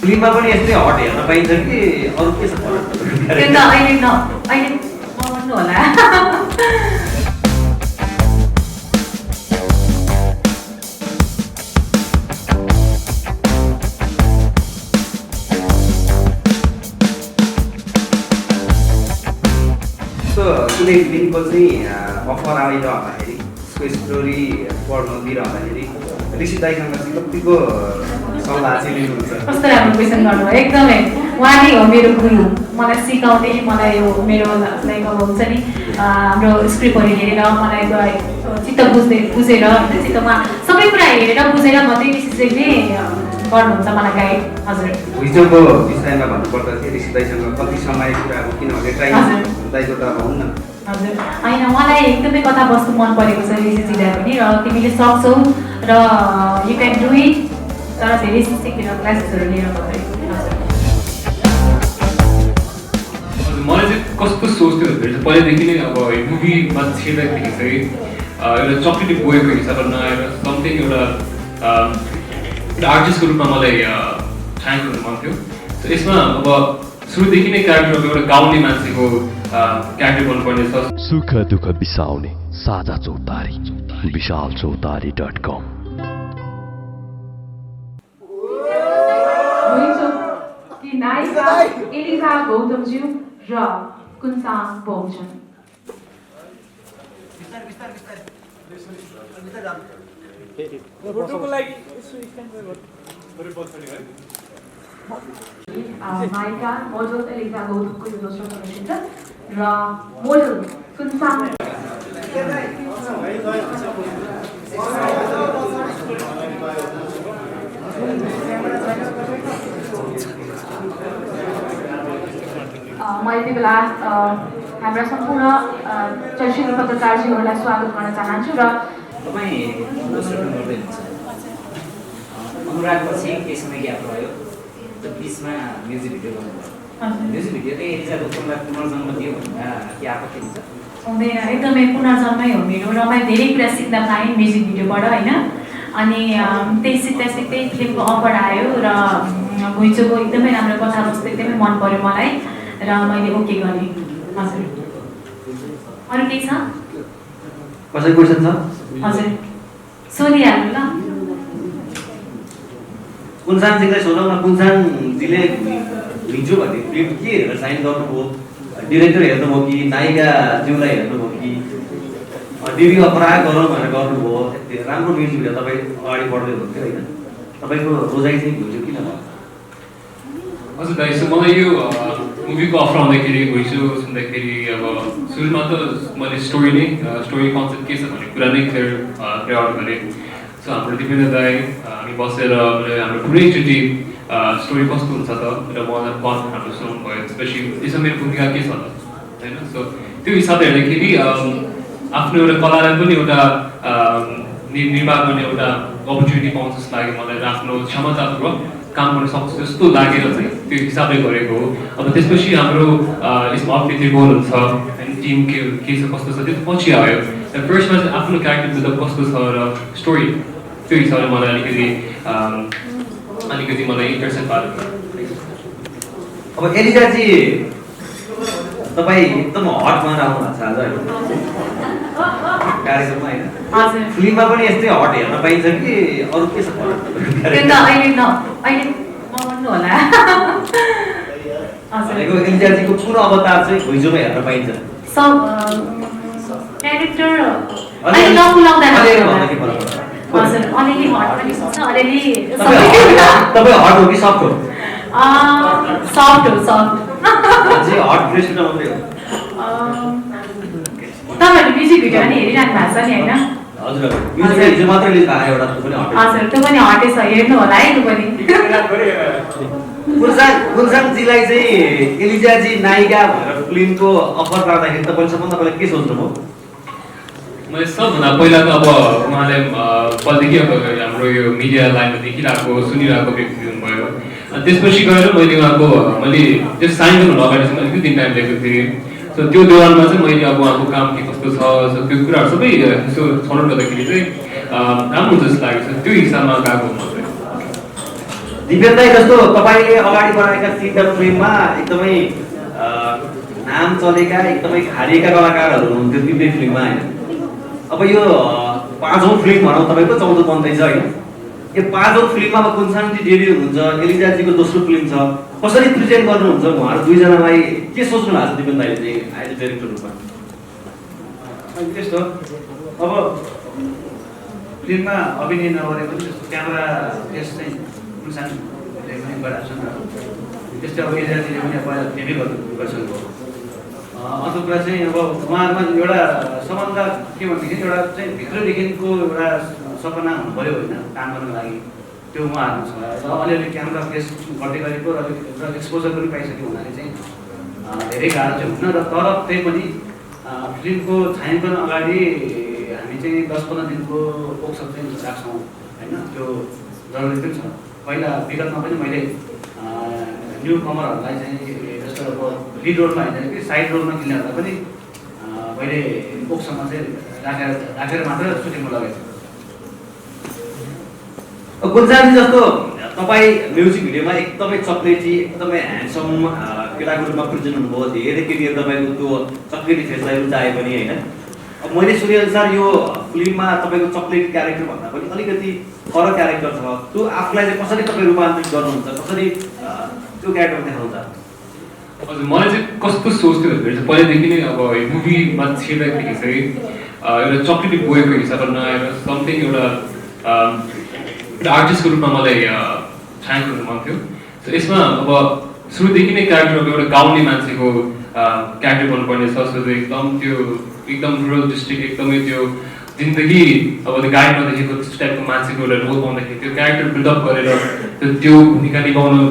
फिल्ममा पनि यस्तै हट हेर्न पाइन्छ कि अरू के छ फरक? त्यो त अहिले नभन्नु होला। कुनै फिल्मको चाहिँ अफर आइरहँदाखेरि त्यसको स्टोरी पढ्न दिइरहँदाखेरि ऋषि दाइसँग चाहिँ कतिको सल्लाह चाहिँ लिनुहुन्छ? कस्तो राम्रो क्वेसन गर्नुभयो। एकदमै उहाँले हो मेरो गुरु, मलाई सिकाउने, मलाई यो मेरो लाइक अब हुन्छ नि हाम्रो स्क्रिप्टहरू हेरेर मलाई चित्त बुझेर चित्तमा सबै कुरा हेरेर बुझेर मात्रै डिसिजनले गर्नुहुन्छ मलाई गाइड। हजुर, हिजोको विषयमा भन्नुपर्दा चाहिँ ऋषि दाइसँग कति समय कुराहरू किनभने टाइम दाइको त अब हुन्न। हजुर, होइन मलाई एकदमै कथा वस्तु मन परेको छ ऋषिजीलाई पनि, र तिमीले सक्छौ र यु क्यान डु इट, तर धेरै सिकेर क्लासेसहरू लिएर मात्रै। मलाई चाहिँ कस्तो सोच्थ्यो भन्दाखेरि पहिलादेखि नै अब मुभीमा छिर्दाखेरि चाहिँ एउटा चक्लेटी बोयको हिसाबले नआएर समथिङ एउटा आर्टिस्टको रूपमा मलाई ठाइम गर्नु मन थियो। यसमा अब सुरुदेखि नै क्यारेक्टर एउटा गाउँले मान्छेको क्यारेक्टर गर्नुपर्ने छ। सुख दुःख बिसाउने साझा चौतारी विशालचौतारी.com। नायिका एलिजा गौतमज्यू र कुन्साङ बोमछन्। नायिका मोडल एलिजा गौतमको यो दोस्रो चलचित्र र मोडल कुन्साङ। मैले त्यति बेला हाम्रा सम्पूर्ण चर्चित पत्रकारजीहरूलाई स्वागत गर्न चाहन्छु। र तपाईँ अनुरागपछि केही समय ग्याप रह्यो, बिचमा म्युजिक भिडियो गर्नुभयो। म्युजिक भिडियोले एलिजा गौतमलाई पुनर्जन्म दियो भन्दा के आपत्ति हुन्छ? हुँदैन, एकदमै पुनर्जन्मै हो मेरो, र मैले धेरै कुरा सिक्न पाएँ म्युजिक भिडियोबाट होइन। अनि त्यही सिक्दा सिक्दै फिल्मको अफर आयो र घुइँचोको एकदमै राम्रो कथा वस्तु एकदमै मन पर्यो मलाई र मैले ओके गरेँ। हजुर, अरू केही छ? कसै क्वेसन छ? हजुर, सोधिहाल्नु ल। कुन्साङजीलाई सोधौँ न। कुन्साङजीले घुइँचो भन्ने फिल्म के हेरेर साइन गर्नुभयो? डिरेक्टर हेर्नुभयो कि नायिकाज्यूलाई हेर्नुभयो कि डिबी अफर गरौँ भनेर गर्नुभयो? राम्रो म्युजिक भिडियो तपाईँ अगाडि बढ्दै हुनुहुन्थ्यो होइन? तपाईँको रोजाइ चाहिँ घुइँचो किन भयो? हजुर दाइ, सो मलाई यो मुभीको अफर आउँदाखेरि घुइँचो सुन्दाखेरि अब सुरुमा त मैले स्टोरी कन्सेप्ट के छ भन्ने कुरा नै क्लियर आउट गरेँ। सो हाम्रो दिपेन्द्र दाइ हामी बसेर हाम्रो पुरैचोटि स्टोरी कस्तो हुन्छ त र मलाई कन्सेप्ट हाम्रो सुनाउनु भयो, स्पेसली यसमा मेरो भूमिका के छ त होइन। सो त्यो हिसाबले हेर्दाखेरि आफ्नो एउटा कलालाई पनि एउटा निर्वाह गर्ने एउटा अपर्च्युनिटी पाउँछ जस्तो लाग्यो मलाई, र आफ्नो क्षमतापूर्वक काम गर्न सक्छु जस्तो लागेर चाहिँ त्यो हिसाबले गरेको हो। अब त्यसपछि हाम्रो यसमा अभिनेत्री गोलहरू छ होइन, टिम के छ कस्तो छ त्यो पछि आयो। र फर्स्टमा चाहिँ आफ्नो क्यारेक्टर बिल्डअप कस्तो छ र स्टोरी त्यो हिसाबले मलाई अलिकति मलाई इन्ट्रेस्टेड पार्यो। अब एलिजाजी तपाईँ एकदम हट भएर आउनु भएको छ आज होइन कार्यक्रममा होइन? हजुर, फिल्ममा पनि यस्तै हट हेर्न पाइन्छ कि अरू के छ फरक? त्यो त अहिले नभन्नु होला। हजुर, एलिजाजीको पूर्ण अवतार चाहिँ घुइँचोमा हेर्न पाइन्छ। सब क्यारेक्टर अहिले नकुलाउँदा हजुर, अलिअलि हट पनि सक्छ, अलिअलि तपाईँ हट हो कि सफ्ट हो? सफ्ट हो, सफ्ट। हट ड्रेस मात्रै हो? तपाईँहरू म्युजिक भिडियो पनि हेरिरहनु भएको छ नि होइन? हजुर, म्युजिक भिडियो मात्रै रिलिज भएको एउटा त्यो पनि हट। हजुर, त्यो पनि हटे छ, हेर्नु होला है त्यो पनि। कुन्साङजीलाई चाहिँ एलिजाजी नायिका भनेर फिल्मको अफर गर्दाखेरि तपाईँलाई के सोच्नुभयो? मैले सबभन्दा पहिला त अब उहाँले पहिलेदेखि अब हाम्रो यो मिडिया लाइनमा देखिरहेको सुनिरहेको व्यक्ति हुनुभयो। अनि त्यसपछि गएर मैले त्यो साइन गर्नु अगाडि चाहिँ अलिकति दिन टाइम लिएको थिएँ। सो त्यो दौरानमा चाहिँ मैले अब उहाँको काम के कस्तो छ त्यो कुराहरू सबै यसो छनौट गर्दाखेरि चाहिँ राम्रो हुन्छ जस्तो लागेको छ, त्यो हिसाबमा गएको म चाहिँ। दिपेन दाइ जस्तो तपाईँले अगाडि बढाएका 3टा फिल्ममा एकदमै नाम चलेका एकदमै खारिएका कलाकारहरू हुनुहुन्थ्यो 3टै फिल्ममा होइन। अब यो 5औं फिल्म भनौँ तपाईँको 14 बन्दैछ होइन। यो 5औं फिल्ममा अब कुञ्चाङजी डेब्यू हुन्छ, एलिजाजीको दोस्रो फिल्म छ, कसरी प्रेजेन्ट गर्नुहुन्छ उहाँहरू दुईजनालाई के सोच्नु भएको छ दिपेन दाइले चाहिँ एज अ डाइरेक्टर रूपमा? त्यस्तो अब फिल्ममा अभिनय नगरे पनि त्यस्तो क्यामेरा टेस्ट चाहिँ कुञ्चाङले पनि गराएको छ नि त। त्यस्तै अब एलिजाजीले पनि पहिला फिल्मै गरिसक्नुभयो। अर्को कुरा चाहिँ अब उहाँहरूमा एउटा सम्बन्ध के भनेदेखि एउटा चाहिँ भित्रदेखिको एउटा सपना हुनु पऱ्यो होइन काम गर्नको लागि, त्यो उहाँहरूमा छ। र अलिअलि क्यामेरा फेस गर्दै गरेको र एउटा एक्सपोजर पनि पाइसक्यो हुनाले चाहिँ धेरै गाह्रो चाहिँ हुन्न। र तर त्यही पनि फिल्मको छायाङ्कन अगाडि हामी चाहिँ 10-15 दिनको वर्कसप चाहिँ राख्छौँ होइन। त्यो जरुरी पनि छ। पहिला विगतमा पनि मैले न्यु कमरहरूलाई चाहिँ जस्तो अब लिड रोलमा होइन कि साइड रोलमा खेल्नेहरूलाई पनि मैले वर्कसपमा चाहिँ राखेर मात्र सुटिङमा लगाएको छु। कुञ्चाङजी जस्तो तपाईँ म्युजिक भिडियोमा एकदमै चक्लेटी एकदमै ह्यान्डसम केटाको रूपमा प्रेजेन्ट हुनुभयो। धेरै केटीहरू तपाईँको त्यो चक्लेटी फेसलाई रुचाए पनि होइन। अब मैले सुनेअनुसार यो फिल्ममा तपाईँको चक्लेटी क्यारेक्टर भन्दा पनि अलिकति फरक क्यारेक्टर छ। त्यो आफूलाई चाहिँ कसरी तपाईँ रूपान्तरित गर्नुहुन्छ, कसरी त्यो क्यारेक्टर देखाउँछ? हजुर, मलाई चाहिँ कस्तो सोच्थ्यो भन्दाखेरि चाहिँ पहिल्यैदेखि नै अब मुभीमा छिर्दाखेरि चाहिँ एउटा चक्लेटी बोयको हिसाबले नआएर समथिङ एउटा आर्टिस्टको रूपमा मलाई छायाङ्कन गर्नु मन थियो। सो यसमा अब सुरुदेखि नै क्यारेक्टर अब एउटा गाउँले मान्छेको क्यारेक्टर बन्नुपर्ने छ। सो एकदम रुरल डिस्ट्रिक्ट एकदमै त्यो जिन्दगी अब त्यो गाडी नदेखेको त्यस्तो टाइपको मान्छेको एउटा रोल पाउँदाखेरि त्यो क्यारेक्टर बिल्डअप गरेर त्यो भूमिका निभाउनु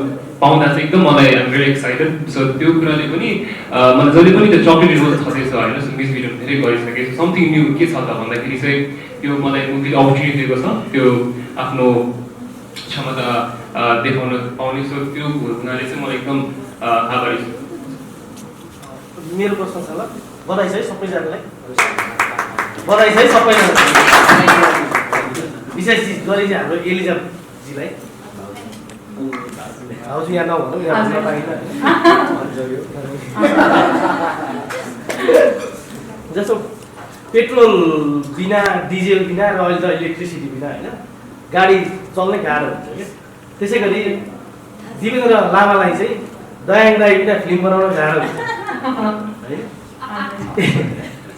पाउँदा चाहिँ एकदम मलाई आइएम भेरी एक्साइटेड। सो त्यो कुराले पनि मलाई जहिले पनि त्यो चक्लेटी रोल छँदैछ होइन। सो म्युजिक भिडियो धेरै गरिसकेँ। समथिङ न्यू के छ त भन्दाखेरि चाहिँ त्यो मलाई मुभीले अपर्च्युनिटी दिएको छ त्यो आफ्नो क्षमता देखाउन पाउने। सो त्यो हुनाले चाहिँ मलाई एकदम आभारी छु। मेरो प्रश्न छ ल, बधाई छ है सबैजनालाई, बधाई छ है सबैजनालाई। विशेष गरी चाहिँ हाम्रो एलिजाजीलाई हजुर यहाँ नभनौँ, यहाँ भन्न पाइँदैन। जस्तो पेट्रोल बिना, डिजेल बिना र अहिले त इलेक्ट्रिसिटी बिना होइन गाडी चल्नै गाह्रो हुन्छ क्या। त्यसै गरी दिपेन्द्र लामालाई चाहिँ दयाङ दाइ बिना फिल्म बनाउन गाह्रो हुन्छ है।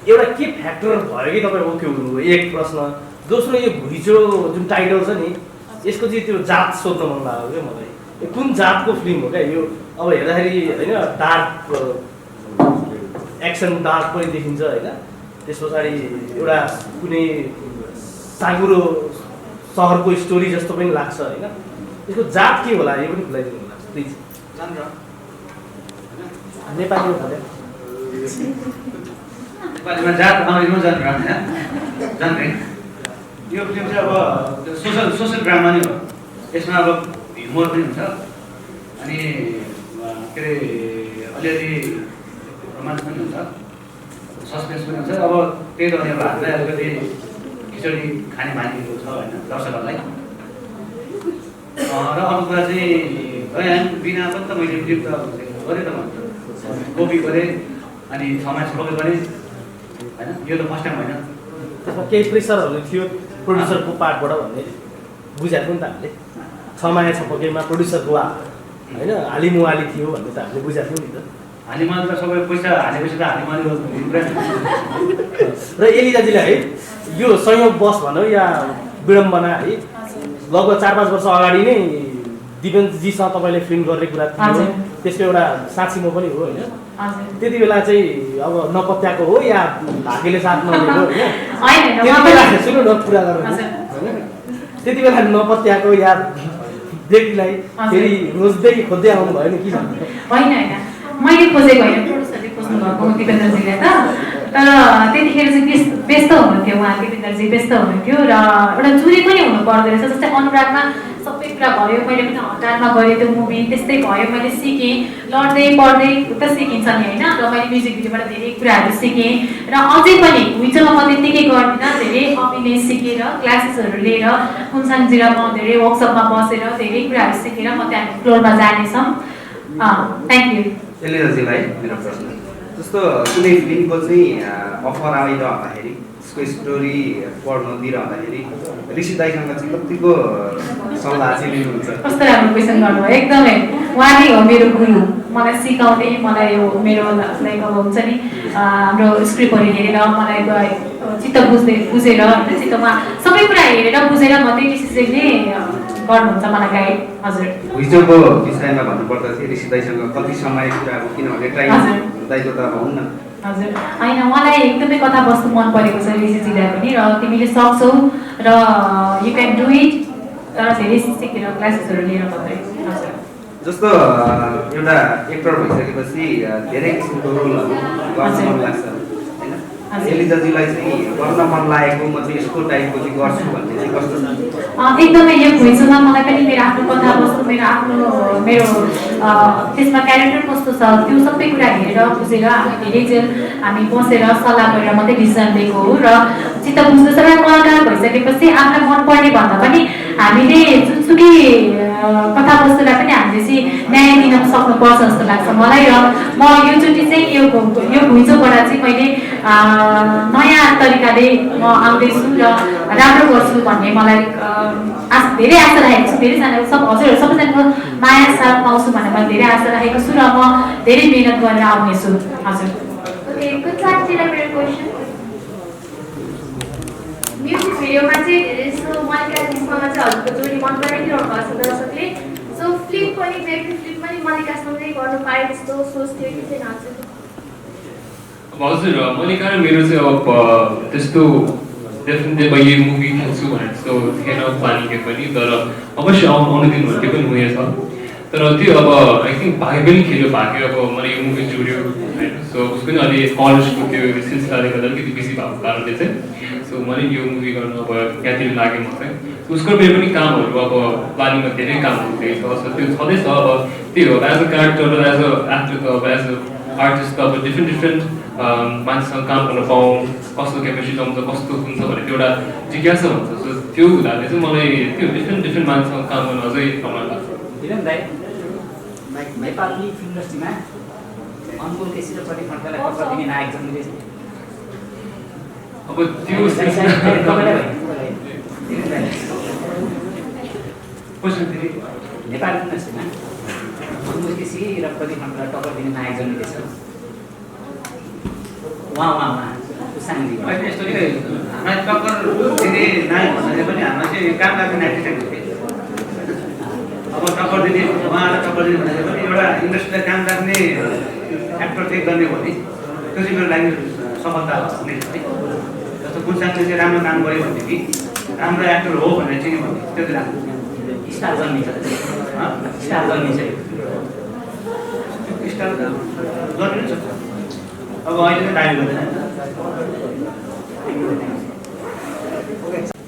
एउटा के फ्याक्टर भयो कि तपाईँ ओके हुनुभयो? एक प्रश्न। दोस्रो, यो घुइँचो जुन टाइटल छ नि यसको चाहिँ त्यो जात सोध्न मन लाग्यो क्या मलाई। यो कुन जातको फिल्म हो क्या यो? अब हेर्दाखेरि होइन डार्क एक्सन डार्क पनि देखिन्छ होइन। त्यस पछाडि एउटा कुनै साँगुरो सहरको स्टोरी जस्तो पनि लाग्छ होइन। यसको जात के होला यो पनि खुलाइदिनु होला प्लिज। नेपालीमा भन्यो नेपालीमा जात अङ्ग्रेजीमा जान्ने यो फिल्म चाहिँ अब सोसल ड्रामा नै हो। यसमा अब ह्युमर पनि हुन्छ अनि के अरे अलिअलि रोमान्स पनि हुन्छ, सस्पेन्स पनि हुन्छ। अब त्यही त अब हामीलाई अलिकति खिचडी खाने बानीहरू छ होइन दर्शकहरूलाई। र अर्को कुरा चाहिँ दयाङ बिना पनि त मैले फिल्म त गरेँ त भन्छ, कपी गरेँ अनि 6 मास कपी गरेँ होइन। यो त फर्स्ट टाइम होइन। त्यसमा केही प्रेसरहरू थियो प्रड्युसरको पार्टबाट भन्ने बुझाएको नि त हामीले। 6 माया 6 पकेमा प्रड्युसरको होइन हालिमुहाली थियो भन्ने त हामीले बुझाएको थियौँ नि त। हालिमाली त सबै पैसा हालेपछि त हालिमाली र एलिजाजीलाई है यो संयोग बस भनौँ या विडम्बना है लगभग 4-5 वर्ष अगाडि नै दिपेन्द्रजीसँग तपाईँले फिल्म गर्ने कुरा थियो। त्यसको एउटा साक्षी म पनि हो होइन। त्यति बेला चाहिँ अब नपत्याएको हो या भाग्यले साथ नदिएको होइन? त्यति बेला सुन्नु न कुरा गर्नु होइन। त्यति बेला नपत्याएको या व्यक्तिलाई फेरि रोज्दै खोज्दै आउनु भयो नि कि? होइन होइन मैले खोजेको होइन, प्रड्युसरले खोज्नु भएको हो दिपेन्द्रजीले त। तर त्यतिखेर चाहिँ व्यस्त हुनुहुन्थ्यो उहाँ त्यतिखेर चाहिँ व्यस्त हुनुहुन्थ्यो र एउटा जुरी पनि हुनु पर्दो रहेछ जस्तै अनुरागमा सबै कुरा भयो मैले पनि हतारमा गरेँ त्यो मुभी त्यस्तै भयो मैले सिकेँ लड्दै पढ्दै त सिकिन्छ नि होइन र मैले म्युजिक भिडियोबाट धेरै कुराहरू सिकेँ र अझै पनि घुइँचोमा म त्यत्तिकै गर्दिनँ धेरै अभिनय सिकेर क्लासेसहरू लिएर कुनसाङतिर म धेरै वर्कसपमा बसेर धेरै कुराहरू सिकेर म त्यहाँ फ्लोरमा जानेछौँ थ्याङ्क यू एलिजाजीलाई मेरो प्रश्न जस्तो कुनै फिल्मको चाहिँ अफर आइरहँदाखेरि त्यसको स्टोरी पढ्न दिइरहँदाखेरि ऋषि दाइसँग चाहिँ कतिको सल्लाह चाहिँ लिनुहुन्छ? कस्तो राम्रो क्वेसन गर्नुभयो एकदमै उहाँ नै हो मेरो गुरु मलाई सिकाउने मलाई यो मेरो लाइक अब हुन्छ नि हाम्रो स्क्रिप्टहरू हेरेर मलाई चित्त बुझेर होइन चित्तमा सबै कुरा हेरेर बुझेर मात्रै ऋषिले गर्नुहुन्छ मलाई गाइड हजुर घुइँचोको विषयमा भन्नुपर्दा चाहिँ ऋषि दाइसँग कति समय कुराहरू किनभने टाइम दाइको त अब हुन्न हजुर होइन मलाई एकदमै कथावस्तु मन परेको छ ऋषिजीलाई पनि र तिमीले सक्छौ र यु क्यान डु इट तर धेरै सिकेर क्लासेसहरू लिएर मात्रै हजुर जस्तो एउटा एक्टर भइसकेपछि धेरै किसिमको रोलहरू गर्न मन लाग्छ होइन एलिजाजीलाई चाहिँ गर्न मन लागेको म चाहिँ यस्तो टाइपको चाहिँ गर्छु भन्ने चाहिँ कस्तो छ? एकदमै यो घुइँचोमा मलाई पनि मेरो आफ्नो कथावस्तु मेरो त्यसमा क्यारेक्टर कस्तो छ त्यो सबै कुरा हेरेर बुझेर हामी बसेर सल्लाह गरेर मात्रै डिसिजन लिएको हो र चित्त बुझ्दैछ र कलाकार भइसकेपछि आफूलाई मनपर्ने भन्दा पनि हामीले जुनसुकै कथावस्तुलाई पनि हामीले चाहिँ न्याय दिन सक्नुपर्छ जस्तो लाग्छ मलाई र म योचोटि चाहिँ यो घुइँचोबाट चाहिँ मैले नयाँ तरिकाले म आउँदैछु र राम्रो गर्छु भन्ने मलाई धेरै आशा राखेको छु धेरैजनाको हजुरहरू सबैजनाको माया साथ पाउँछु भनेर मैले धेरै आशा राखेको छु र म धेरै मेहनत गरेर आउनेछु हजुर म्युजिक भिडियोमा चाहिँ धेरै जस्तो मल्लिका दिदीसँग चाहिँ हजुरको जोडी मन पराइदिइरहनु भएको छ दर्शकले सो फिल्म पनि ब्याक फिल्म पनि मल्लिकासँगै गर्नु पाए जस्तो सोच थियो कि थिएन हजुर मल्लिका र मेरो चाहिँ अब त्यस्तो डेफिनेटली अब यो मुभी खेल्छु भनेर त्यस्तो थिएन प्लानिङ केही पनि तर अवश्य आउनु दिनु त्यो पनि हुनेछ तर त्यो अब आई थिङ्क भाग्य पनि खेल्यो भाग्य अब मलाई यो मुभी जोड्यो होइन सो उसको पनि अलि कलेजको त्यो सिलसिलाले गर्दा अलिकति बिजी भएको कारणले चाहिँ सो मैले यो मुभी गर्नु अब यहाँतिर लागेँ म चाहिँ उसको मेरो पनि कामहरू अब प्लानिङमा धेरै कामहरू हुँदैछ सो त्यो छँदैछ अब त्यही हो as a character as a actor त अब एज अ आर्टिस्ट त अब डिफ्रेन्ट मान्छेसँग काम गर्न पाऊँ कस्तो केमिस्ट्री आउँछ कस्तो हुन्छ भन्ने त्यो एउटा जिज्ञासा हुन्छ सो त्यो हुँदाले चाहिँ मलाई त्यो डिफ्रेन्ट मान्छेसँग काम गर्न अझै रमाइलो लाग्छ नेपाली फिल्म इन्डस्ट्रीमा अनुकूल केसी र प्रदीप खड्कालाई टक्कर दिने नायक जन्मिँदैछ अब त्यो नेपाली इन्डस्ट्रीमा अनुकूल केसी र प्रदीप खड्कालाई टक्कर दिने नायक जन्मिँदैछ उहाँ यस्तो कि हामीलाई टक्कर दिने नायक भन्नाले पनि हामीलाई चाहिँ काम लाग्ने नायक चाहिँ अब टक्कर दिने उहाँलाई टक्कर दिने भन्नाले पनि एउटा इन्डस्ट्रीलाई काम लाग्ने एक्टर चाहिँ गर्ने भने त्यो चाहिँ मेरो लागि सफलता हुनेछ है जस्तो कुनसाङले चाहिँ राम्रो काम गर्यो भनेदेखि राम्रो एक्टर हो भनेर चाहिँ भने त्यो चाहिँ राम्रो स्टार जन्मिन्छ स्टार जन्मिन्छ स्टार जन्मिनु सक्छ अब अहिले चाहिँ टाइम गर्दैन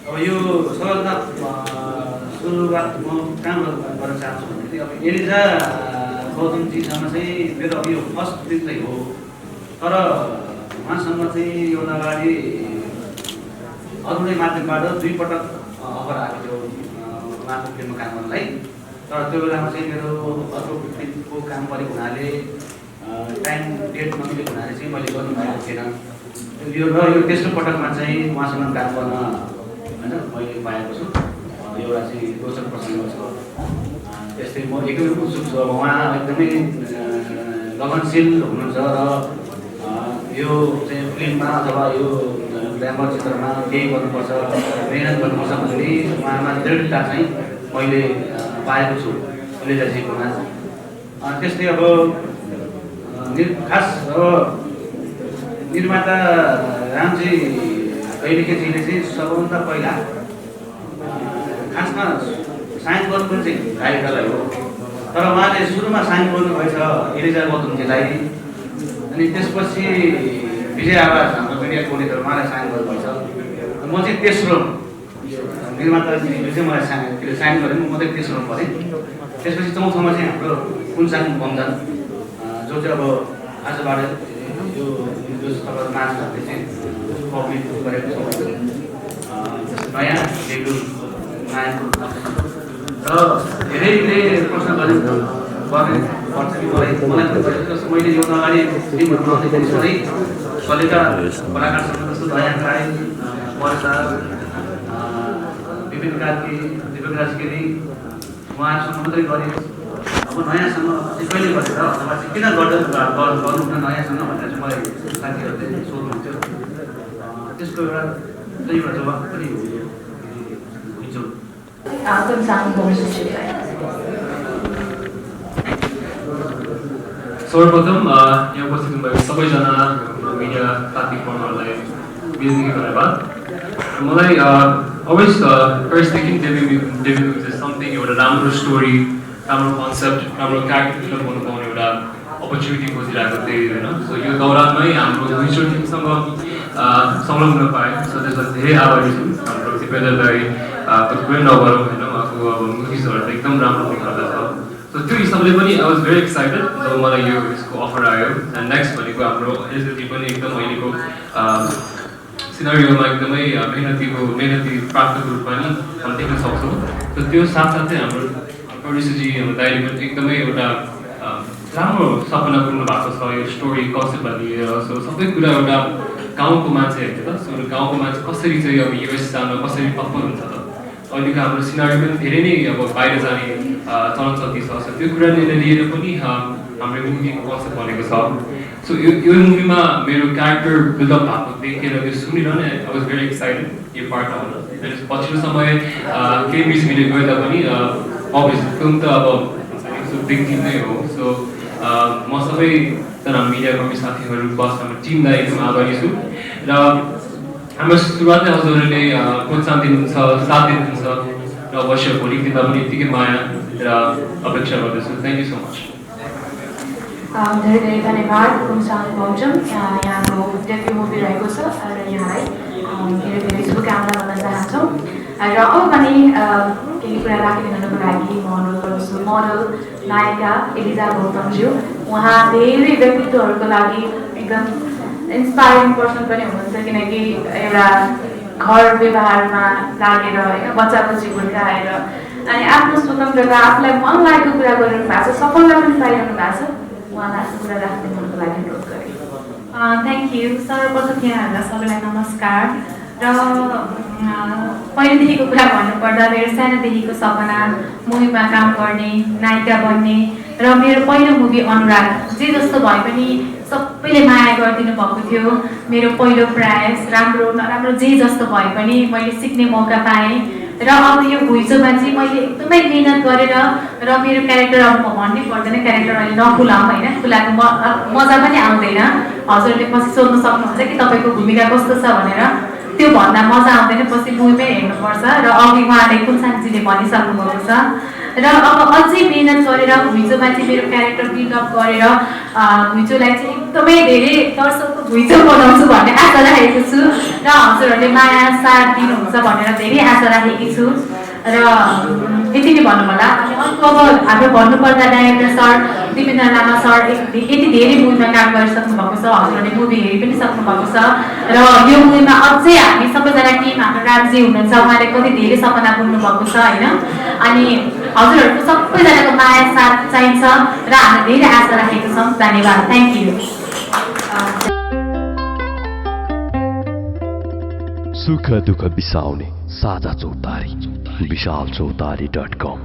अब यो सबभन्दा सुरुवात म काम गर्न चाहन्छु भनेदेखि अब एलिजा गौतमजीसँग चाहिँ मेरो अब यो फर्स्ट दिन चाहिँ हो तर उहाँसँग चाहिँ योभन्दा अगाडि अरूकै माध्यमबाट 2 पटक अफर आएको थियो उहाँको फिल्ममा काम गर्नलाई तर त्यो बेलामा चाहिँ मेरो अर्को फिल्मको काम परेको हुनाले टाइम डेट नमिलेको हुनाले चाहिँ मैले गर्नु पाएको थिएन यो तेस्रो पटकमा चाहिँ उहाँसँग काम गर्न होइन मैले पाएको छु एउटा चाहिँ रोचक प्रसङ्ग छ त्यस्तै म एकदमै उत्सुक छु अब उहाँ एकदमै लगनशील हुनुहुन्छ र यो चाहिँ फिल्ममा अथवा यो ग्ल्यामर चित्रमा केही गर्नुपर्छ मेहनत गर्नुपर्छ भन्ने उहाँमा दृढता चाहिँ मैले पाएको छु एलिजाजीकोमा त्यस्तै अब खास अब निर्माता रामजी कैलेखेजीले चाहिँ सबभन्दा पहिला खासमा साइन गर्नु पनि चाहिँ गायिकालाई हो तर उहाँले सुरुमा साइन गर्नुभएछ एलिजा गौतमजीलाई अनि त्यसपछि विजय आवाज हाम्रो मिडिया कोर्डिनेटर उहाँलाई साइन गर्नुभएको छ। म चाहिँ तेस्रो निर्माता जो चाहिँ मलाई साइन गरेँ म चाहिँ तेस्रो परेँ। त्यसपछि चौथोमा चाहिँ हाम्रो कुनसाङ बमजान जो चाहिँ अब आजबाट यो तपाईँको नाचहरूले चाहिँ पब्लिक गरेको छ नयाँ डेब्यु नायक र धेरै प्रश्न गर्ने पर्छ कि मलाई जस्तो मैले यो अगाडि टिमहरू बनाउँदै सधैँ कलेका कलाकारसँग जस्तो दया राई वर्षा विपिन कार्की दिपक राजगिरी उहाँहरूसँग मात्रै गरेँ। अब नयाँसँग कहिले गरेर अथवा चाहिँ किन गर्नु नयाँसँग भनेर चाहिँ मलाई साथीहरूले सोध्नुहुन्थ्यो। त्यसको एउटा जवाब पनि हुन्छ। सर्वप्रथम यहाँ उपस्थित हुनुभएको सबैजना मिडिया साथीहरूलाई बिहानीदेखि धन्यवाद। मलाई अलवेज फर्स्टदेखि डेब्यु इज समथिङ एउटा राम्रो स्टोरी, राम्रो कन्सेप्ट, राम्रो क्यारेक्टर फिल्म गर्नु पाउने एउटा अपर्च्युनिटी खोजिरहेको थिएँ होइन। सो यो दौरानमै हाम्रो घुइँचो टिमसँग संलग्न हुन पाएँ। सो त्यसमा धेरै आभारी छु। हाम्रो दिपेन्द्र दाई कुनै नगरौँ होइन, उहाँको अब मुभिजहरू त एकदम राम्रो देखाउँदछ। सो त्यो हिसाबले पनि आई वाज भेरी एक्साइटेड जब मलाई यो यसको अफर आयो। एन्ड नेक्स्ट भनेको हाम्रो एसएलजी पनि एकदम अहिलेको सिनारीमा एकदमै मेहनती प्राप्तको रूपमा नि हामी देख्न सक्छौँ। सो त्यो साथसाथै हाम्रो प्रोड्युसरजी हाम्रो दाइले पनि एकदमै एउटा राम्रो सपना बुन्नु भएको छ यो स्टोरी कन्सेप्टलाई लिएर। सो सबै कुरा एउटा गाउँको मान्छे हेर्छ त। सो गाउँको मान्छे कसरी चाहिँ अब युएस जान कसरी तत्पर हुन्छ त। अहिलेको हाम्रो सिनारी पनि धेरै नै अब बाहिर जाने चलन चल्ती छ। सो त्यो कुराले लिएर पनि हाम्रो मुभीको कन्सेप्ट बनेको छ। सो यो मुभीमा मेरो क्यारेक्टर बिल्डअप भएको देखेर त्यो सुनिरहने आई वाज भेरी एक्साइटेड यो पार्ट आउन। पछिल्लो समय केही म्युजिक भिडियो गर्दा पनि अभियस फिल्म त अब बिग टिम नै हो। सो म सबैजना मिडियाकर्मी साथीहरू बस हाम्रो टिमलाई एकदम आभारी छु। र हाम्रो सुरुवातै हजुरहरूले प्रोत्साहन दिनुहुन्छ, साथ दिनुहुन्छ र अवश्य भोलिको दिनमा पनि यत्तिकै माया र अपेक्षा गर्दछु। Thank you so much. धेरै धेरै धन्यवाद कुनसाङ बमजान, यहाँको डेब्यु मुभी रहेको छ र यहाँलाई धेरै धेरै शुभकामना भन्न चाहन्छौँ। र अब पनि केही कुरा राखिदिनुको लागि म अनुरोध गर्दछु मोडल नायिका एलिजा गौतमज्यू। उहाँ धेरै व्यक्तित्वहरूको लागि एकदम इन्सपायरिङ पर्सन पनि हुनुहुन्छ, किनकि एउटा घर व्यवहारमा लागेर होइन बच्चा बच्ची हुर्काएर अनि आफ्नो स्वतन्त्रता आफूलाई मन लागेको कुरा गरिरहनु भएको छ, सफलता पनि पाइरहनु भएको छ। उहाँलाई आफ्नो कुरा राखिदिनुको लागि अनुरोध गरेँ। Thank you. सर्वप्रथम यहाँहरूलाई सबैलाई नमस्कार। र पहिलेदेखिको कुरा भन्नुपर्दा मेरो सानोदेखिको सपना मुभीमा काम गर्ने, नायिका बन्ने र मेरो पहिलो मुभी अनुराग जे जस्तो भए पनि सबैले माया गरिदिनु भएको थियो। मेरो पहिलो प्रयास राम्रो नराम्रो जे जस्तो भए पनि मैले सिक्ने मौका पाएँ। र अब यो घुइँचोमा चाहिँ मैले एकदमै मिहिनेत गरेर र मेरो क्यारेक्टर अब म भन्नै पर्दैन, क्यारेक्टर अहिले नखुलाऊँ होइन, खुलाएको मजा पनि आउँदैन। हजुरले पछि सोध्न सक्नुहुन्छ कि तपाईँको भूमिका कस्तो छ भनेर, त्यो भन्दा मजा आउँदैन, पछि मुभीमै हेर्नुपर्छ। र अघि उहाँले कुनसाङजीले भनिसक्नु भएको छ। र अब अझै मिहिनेत गरेर घुइँचोमा चाहिँ मेरो क्यारेक्टर बिल्डअप गरेर घुइँचोलाई चाहिँ एकदमै धेरै दर्शकको घुइँचो बनाउँछु भन्ने आशा राखेको छु। र हजुरहरूले माया साथ दिनुहुन्छ भनेर धेरै आशा राखेकी छु। र यति नै भन्नु होला। अनि अर्को अब हाम्रो भन्नुपर्दा डाइरेक्टर सर दिपेन्द्र लामा सर यति धेरै मुभीमा काम गरिसक्नु भएको छ, हजुरहरूले मुभी हेरि पनि सक्नु भएको छ। र यो मुभीमा अझै हामी सबैजना टिम हाम्रो रामजी हुनुहुन्छ, उहाँले कति धेरै सपना बुन्नु भएको छ होइन। अनि हजुरहरूको सबैजनाको माया साथ चाहिन्छ र हामीले धेरै आशा राखेको छौँ। धन्यवाद। Thank you. सुख दुःख बिसाउने साझा चौतारी विशालचौतारी.com